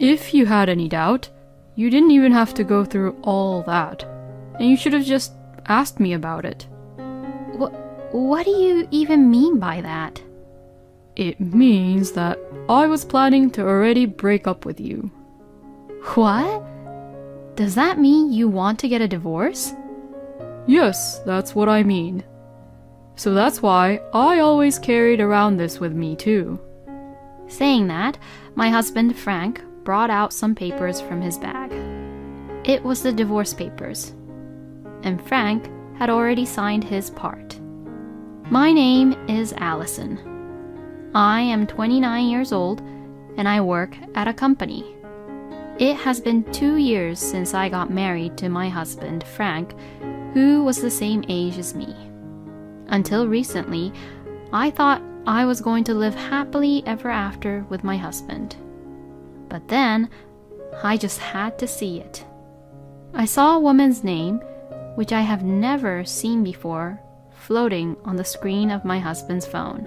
If you had any doubt, you didn't even have to go through all that. And you should have just asked me about it. What do you even mean by that? It means that I was planning to already break up with you. What? Does that mean you want to get a divorce? Yes, that's what I mean. So that's why I always carried around this with me too. Saying that, my husband Frank brought out some papers from his bag. It was the divorce papers. And Frank had already signed his part. My name is Allison. I am 29 years old and I work at a company. It has been 2 years since I got married to my husband Frank, who was the same age as me. Until recently, I thought I was going to live happily ever after with my husband. But then, I just had to see it. I saw a woman's name, which I have never seen before, floating on the screen of my husband's phone.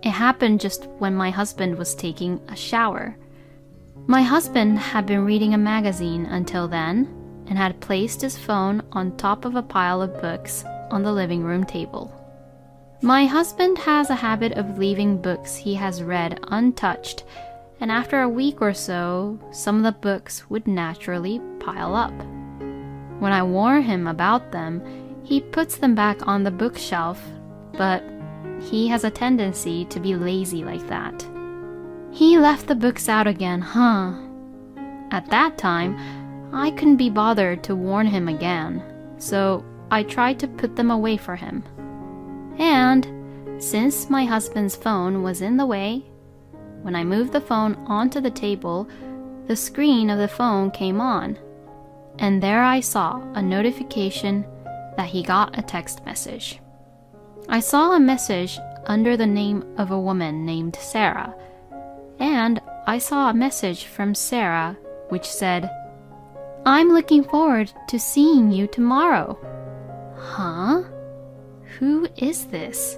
It happened just when my husband was taking a shower. My husband had been reading a magazine until then and had placed his phone on top of a pile of books on the living room table. My husband has a habit of leaving books he has read untouched, and after a week or so, some of the books would naturally pile up. When I warn him about them, he puts them back on the bookshelf, but he has a tendency to be lazy like that. He left the books out again, huh? At that time, I couldn't be bothered to warn him again, so I tried to put them away for him. And since my husband's phone was in the way, when I moved the phone onto the table, the screen of the phone came on, and there I saw a notification that he got a text message. I saw a message under the name of a woman named Sarah, and I saw a message from Sarah which said, "I'm looking forward to seeing you tomorrow." Huh? Who is this?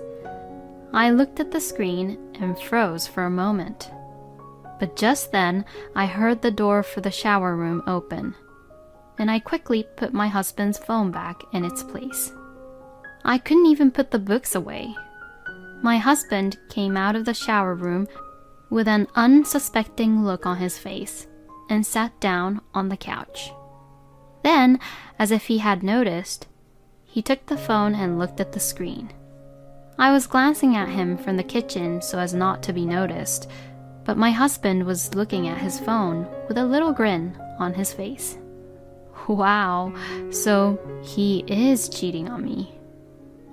I looked at the screen and froze for a moment. But just then, I heard the door for the shower room open, and I quickly put my husband's phone back in its place. I couldn't even put the books away. My husband came out of the shower room with an unsuspecting look on his face and sat down on the couch. Then, as if he had noticed, he took the phone and looked at the screen. I was glancing at him from the kitchen so as not to be noticed, but my husband was looking at his phone with a little grin on his face. Wow, so he is cheating on me.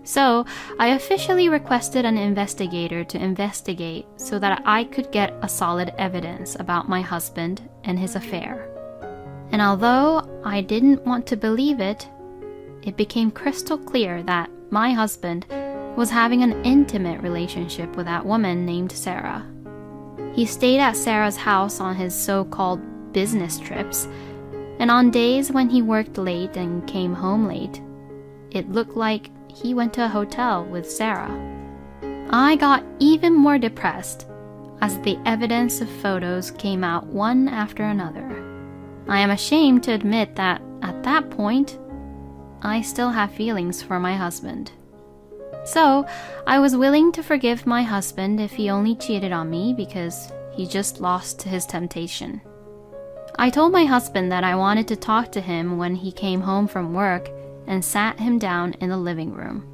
So I officially requested an investigator to investigate so that I could get a solid evidence about my husband and his affair. And although I didn't want to believe it, it became crystal clear that my husband was having an intimate relationship with that woman named Sarah. He stayed at Sarah's house on his so-called business trips, and on days when he worked late and came home late, it looked like he went to a hotel with Sarah. I got even more depressed as the evidence of photos came out one after another. I am ashamed to admit that at that point, I still have feelings for my husband. So, I was willing to forgive my husband if he only cheated on me because he just lost to his temptation. I told my husband that I wanted to talk to him when he came home from work and sat him down in the living room.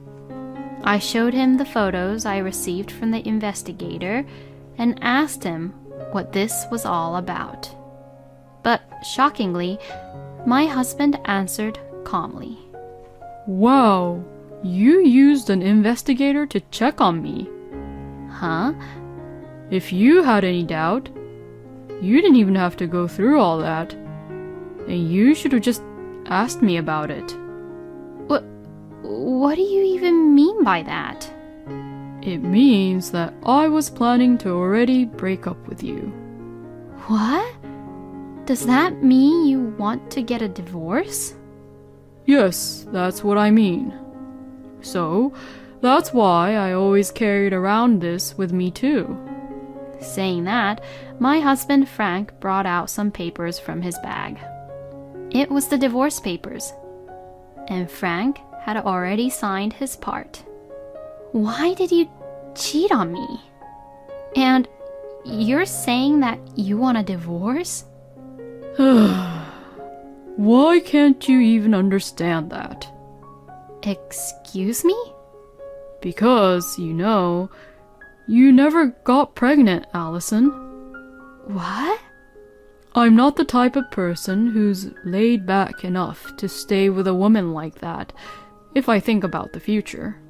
I showed him the photos I received from the investigator and asked him what this was all about. But shockingly, my husband answered calmly. Wow, you used an investigator to check on me. Huh? If you had any doubt, you didn't even have to go through all that. And you should have just asked me about it. What do you even mean by that? It means that I was planning to already break up with you. What? Does that mean you want to get a divorce? Yes, that's what I mean. So, that's why I always carried around this with me too. Saying that, my husband Frank brought out some papers from his bag. It was the divorce papers, and Frank had already signed his part. Why did you cheat on me? And you're saying that you want a divorce? Why can't you even understand that? Excuse me? Because, you know, you never got pregnant, Allison. What? I'm not the type of person who's laid back enough to stay with a woman like that, if I think about the future.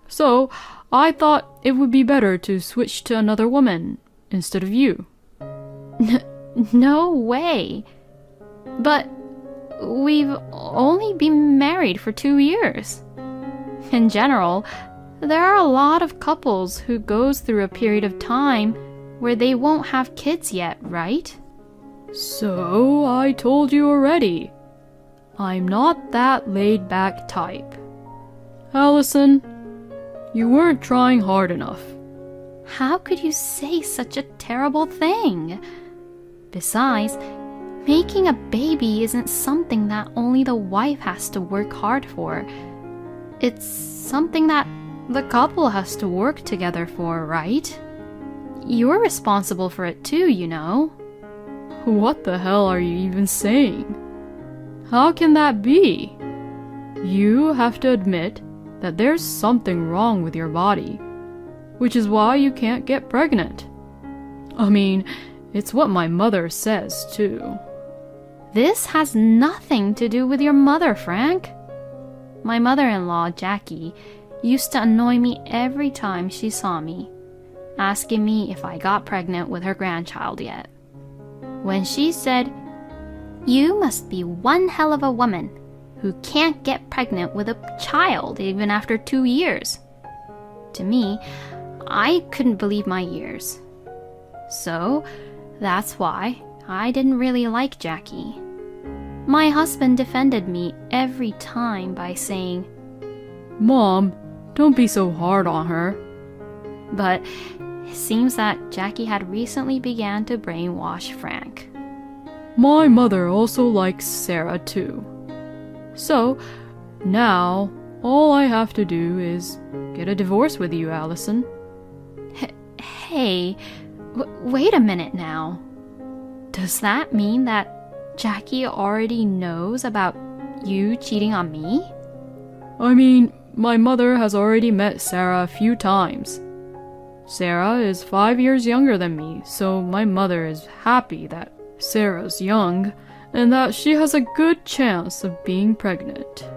So, I thought it would be better to switch to another woman instead of you. No way. But we've only been married for 2 years. In general, there are a lot of couples who goes through a period of time where they won't have kids yet, right? So, I told you already. I'm not that laid-back type. Allison, you weren't trying hard enough. How could you say such a terrible thing? Besides, making a baby isn't something that only the wife has to work hard for. It's something that the couple has to work together for, right? You're responsible for it too, you know. What the hell are you even saying? How can that be? You have to admit that there's something wrong with your body, which is why you can't get pregnant. I mean, it's what my mother says too. This has nothing to do with your mother, Frank. My mother-in-law, Jackie, used to annoy me every time she saw me, asking me if I got pregnant with her grandchild yet. When she said, "You must be one hell of a woman who can't get pregnant with a child even after 2 years." To me, I couldn't believe my ears. So, that's why I didn't really like Jackie. My husband defended me every time by saying, Mom, don't be so hard on her. But it seems that Jackie had recently began to brainwash Frank. My mother also likes Sarah too. So, now, all I have to do is get a divorce with you, Allison. Hey, wait a minute now. Does that mean that Jackie already knows about you cheating on me? I mean, my mother has already met Sarah a few times. Sarah is 5 years younger than me, so my mother is happy that Sarah's young and that she has a good chance of being pregnant.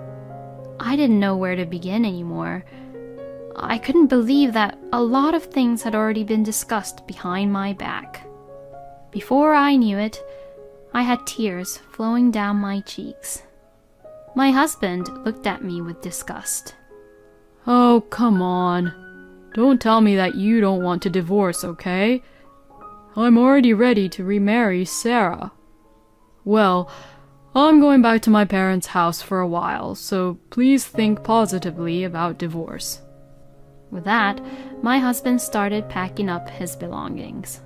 I didn't know where to begin anymore. I couldn't believe that a lot of things had already been discussed behind my back. Before I knew it, I had tears flowing down my cheeks. My husband looked at me with disgust. Oh, come on. Don't tell me that you don't want to divorce, okay? I'm already ready to remarry Sarah. Well, I'm going back to my parents' house for a while, so please think positively about divorce. With that, my husband started packing up his belongings.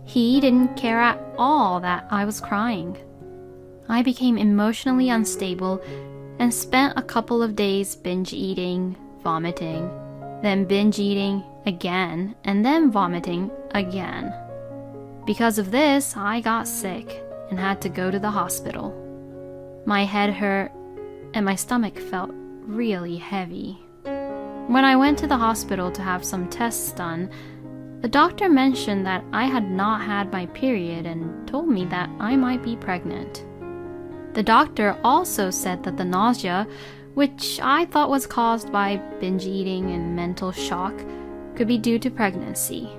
He didn't care at all that I was crying. I became emotionally unstable and spent a couple of days binge eating, vomiting, then binge eating again, and then vomiting again. Because of this, I got sick and had to go to the hospital. My head hurt and my stomach felt really heavy. When I went to the hospital to have some tests done, the doctor mentioned that I had not had my period and told me that I might be pregnant. The doctor also said that the nausea, which I thought was caused by binge eating and mental shock, could be due to pregnancy.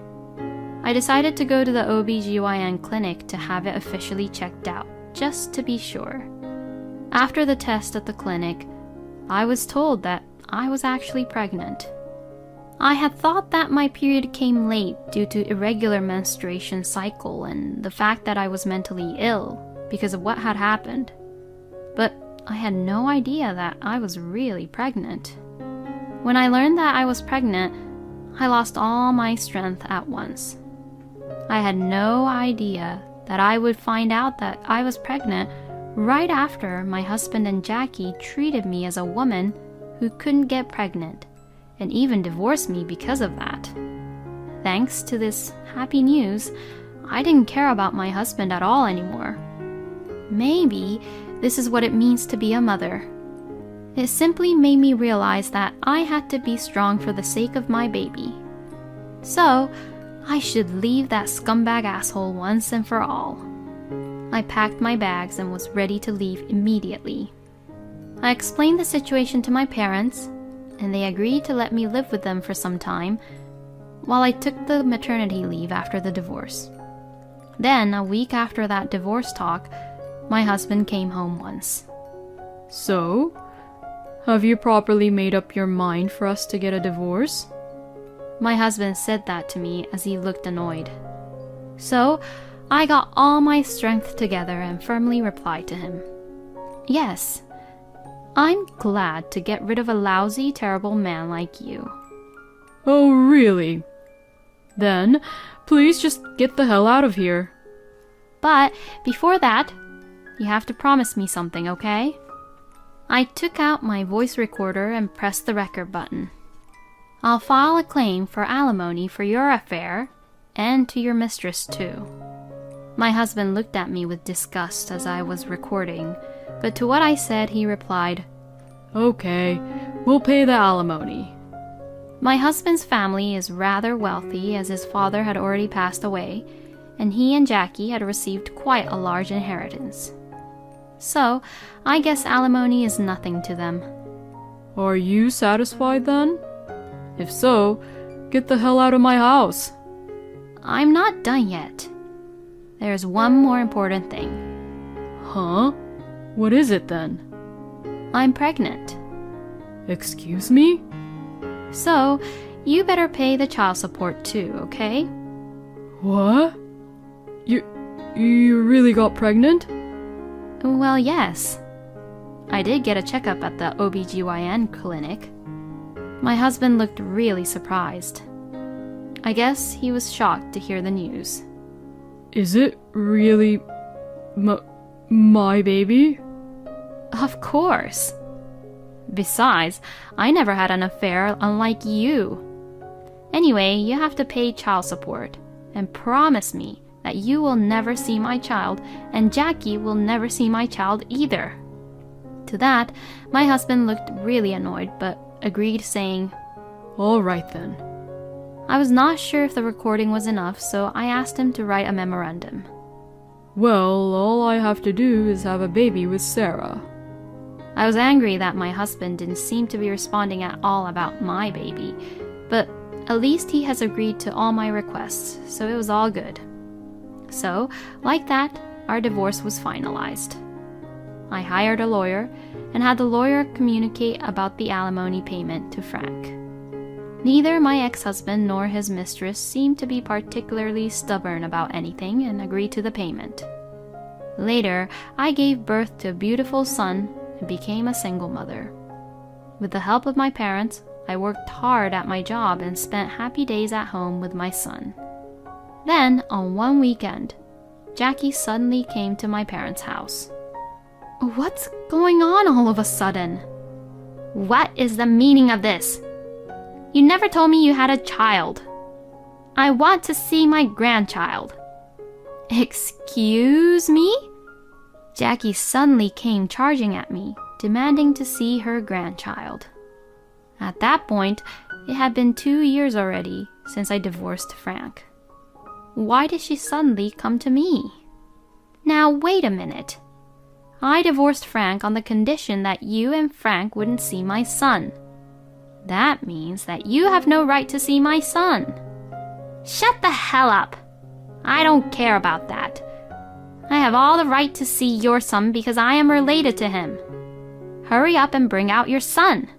I decided to go to the OB/GYN clinic to have it officially checked out, just to be sure. After the test at the clinic, I was told that I was actually pregnant. I had thought that my period came late due to irregular menstruation cycle and the fact that I was mentally ill because of what had happened. But I had no idea that I was really pregnant. When I learned that I was pregnant, I lost all my strength at once. I had no idea that I would find out that I was pregnant right after my husband and Jackie treated me as a woman who couldn't get pregnant and even divorced me because of that. Thanks to this happy news, I didn't care about my husband at all anymore. Maybe this is what it means to be a mother. It simply made me realize that I had to be strong for the sake of my baby. So, I should leave that scumbag asshole once and for all. I packed my bags and was ready to leave immediately. I explained the situation to my parents, and they agreed to let me live with them for some time while I took the maternity leave after the divorce. Then, a week after that divorce talk, my husband came home once. So, have you properly made up your mind for us to get a divorce? My husband said that to me as he looked annoyed. So, I got all my strength together and firmly replied to him, "Yes, I'm glad to get rid of a lousy, terrible man like you." Oh, really? Then, please just get the hell out of here. But before that, you have to promise me something, okay? I took out my voice recorder and pressed the record button. I'll file a claim for alimony for your affair and to your mistress too. My husband looked at me with disgust as I was recording, but to what I said he replied, Okay, we'll pay the alimony. My husband's family is rather wealthy as his father had already passed away, and he and Jackie had received quite a large inheritance. So, I guess alimony is nothing to them. Are you satisfied then? If so, get the hell out of my house. I'm not done yet. There's one more important thing. Huh? What is it then? I'm pregnant. Excuse me? So, you better pay the child support too, okay? What? You really got pregnant? Well, yes. I did get a checkup at the OBGYN clinic. My husband looked really surprised. I guess he was shocked to hear the news. Is it really my baby? Of course. Besides, I never had an affair unlike you. Anyway, you have to pay child support and promise me that you will never see my child and Jackie will never see my child either. To that, my husband looked really annoyed but agreed, saying, All right then. I was not sure if the recording was enough, so I asked him to write a memorandum. Well, all I have to do is have a baby with Sarah. I was angry that my husband didn't seem to be responding at all about my baby, but at least he has agreed to all my requests, so it was all good. So, like that, our divorce was finalized. I hired a lawyer and had the lawyer communicate about the alimony payment to Frank. Neither my ex-husband nor his mistress seemed to be particularly stubborn about anything and agreed to the payment. Later, I gave birth to a beautiful son and became a single mother. With the help of my parents, I worked hard at my job and spent happy days at home with my son. Then, on one weekend, Jackie suddenly came to my parents' house. What's going on all of a sudden? What is the meaning of this? You never told me you had a child. I want to see my grandchild. Excuse me? Jackie suddenly came charging at me, demanding to see her grandchild. At that point, it had been 2 years already since I divorced Frank. Why did she suddenly come to me? Now, wait a minute. I divorced Frank on the condition that you and Frank wouldn't see my son. That means that you have no right to see my son. Shut the hell up. I don't care about that. I have all the right to see your son because I am related to him. Hurry up and bring out your son.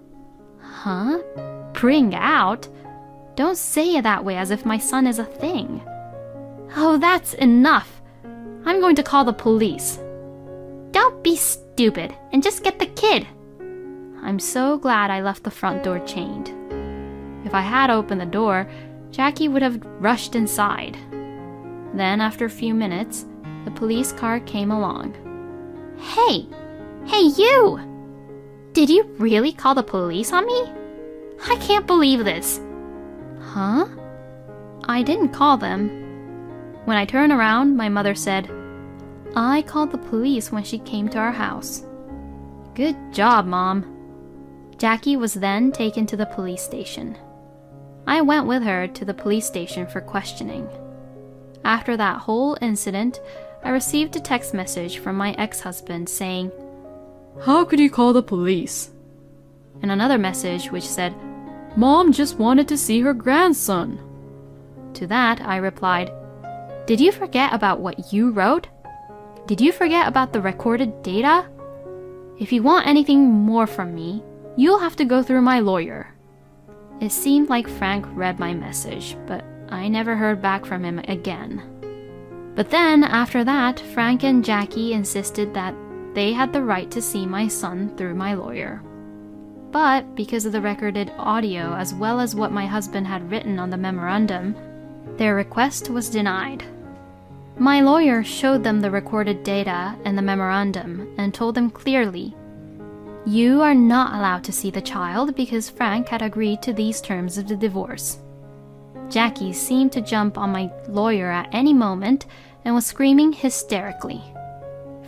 Huh? Bring out? Don't say it that way as if my son is a thing. Oh, that's enough. I'm going to call the police. Don't be stupid and just get the kid. I'm so glad I left the front door chained. If I had opened the door, Jackie would have rushed inside. Then, after a few minutes, the police car came along. Hey! Hey, you! Did you really call the police on me? I can't believe this. Huh? I didn't call them. When I turned around, my mother said, I called the police when she came to our house. Good job, Mom. Jackie was then taken to the police station. I went with her to the police station for questioning. After that whole incident, I received a text message from my ex-husband saying, How could you call the police? And another message which said, Mom just wanted to see her grandson. To that, I replied, Did you forget about what you wrote? Did you forget about the recorded data? If you want anything more from me, you'll have to go through my lawyer. It seemed like Frank read my message, but I never heard back from him again. But then, after that, Frank and Jackie insisted that they had the right to see my son through my lawyer. But because of the recorded audio as well as what my husband had written on the memorandum, their request was denied. My lawyer showed them the recorded data and the memorandum and told them clearly, You are not allowed to see the child because Frank had agreed to these terms of the divorce. Jackie seemed to jump on my lawyer at any moment and was screaming hysterically.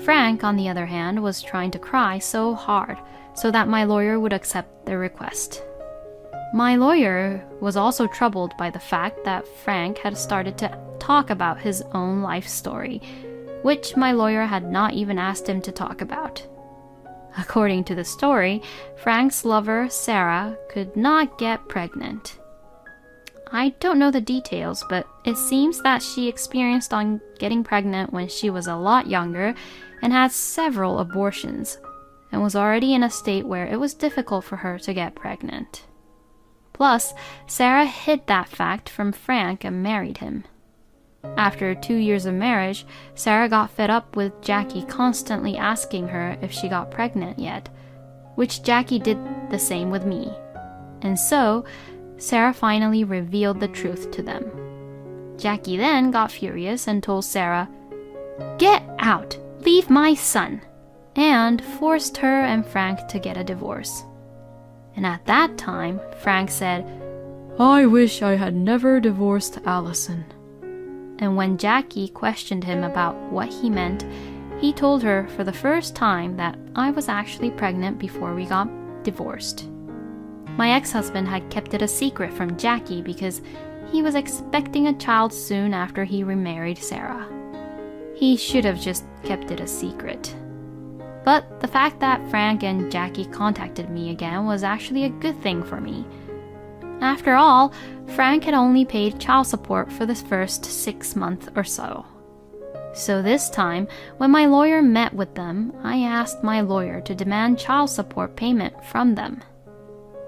Frank, on the other hand, was trying to cry so hard so that my lawyer would accept their request. My lawyer was also troubled by the fact that Frank had started to talk about his own life story, which my lawyer had not even asked him to talk about. According to the story, Frank's lover, Sarah, could not get pregnant. I don't know the details, but it seems that she experienced on getting pregnant when she was a lot younger and had several abortions, and was already in a state where it was difficult for her to get pregnant. Plus, Sarah hid that fact from Frank and married him. After 2 years of marriage, Sarah got fed up with Jackie constantly asking her if she got pregnant yet, which Jackie did the same with me. And so, Sarah finally revealed the truth to them. Jackie then got furious and told Sarah, Get out! Leave my son! And forced her and Frank to get a divorce. And at that time, Frank said, I wish I had never divorced Allison. And when Jackie questioned him about what he meant, he told her for the first time that I was actually pregnant before we got divorced. My ex-husband had kept it a secret from Jackie because he was expecting a child soon after he remarried Sarah. He should have just kept it a secret. But the fact that Frank and Jackie contacted me again was actually a good thing for me. After all, Frank had only paid child support for the first 6 months or so. So this time, when my lawyer met with them, I asked my lawyer to demand child support payment from them.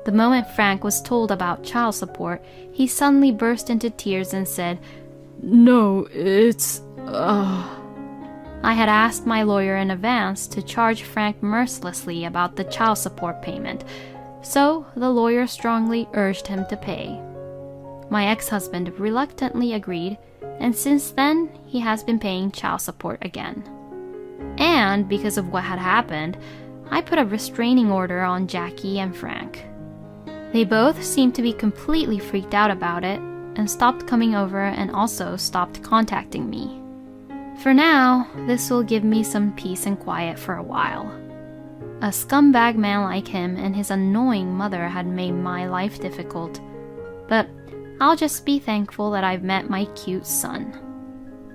The moment Frank was told about child support, he suddenly burst into tears and said, No, it's... I had asked my lawyer in advance to charge Frank mercilessly about the child support payment, so the lawyer strongly urged him to pay. My ex-husband reluctantly agreed, and since then he has been paying child support again. And because of what had happened, I put a restraining order on Jackie and Frank. They both seemed to be completely freaked out about it and stopped coming over and also stopped contacting me. For now, this will give me some peace and quiet for a while. A scumbag man like him and his annoying mother had made my life difficult, but I'll just be thankful that I've met my cute son.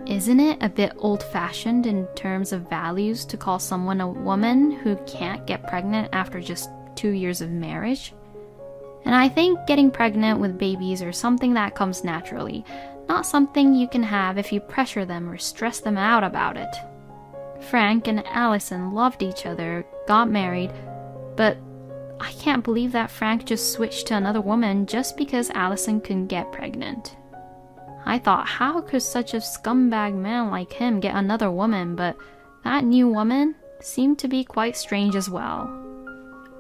Isn't it a bit old-fashioned in terms of values to call someone a woman who can't get pregnant after just 2 years of marriage? And I think getting pregnant with babies are something that comes naturally, not something you can have if you pressure them or stress them out about it. Frank and Allison loved each other, got married, but I can't believe that Frank just switched to another woman just because Allison couldn't get pregnant. I thought, how could such a scumbag man like him get another woman, but that new woman seemed to be quite strange as well.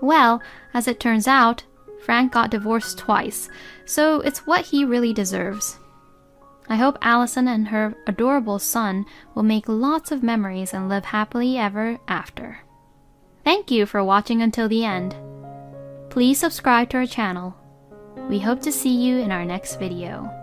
Well, as it turns out, Frank got divorced twice, so it's what he really deserves. I hope Allison and her adorable son will make lots of memories and live happily ever after. Thank you for watching until the end. Please subscribe to our channel. We hope to see you in our next video.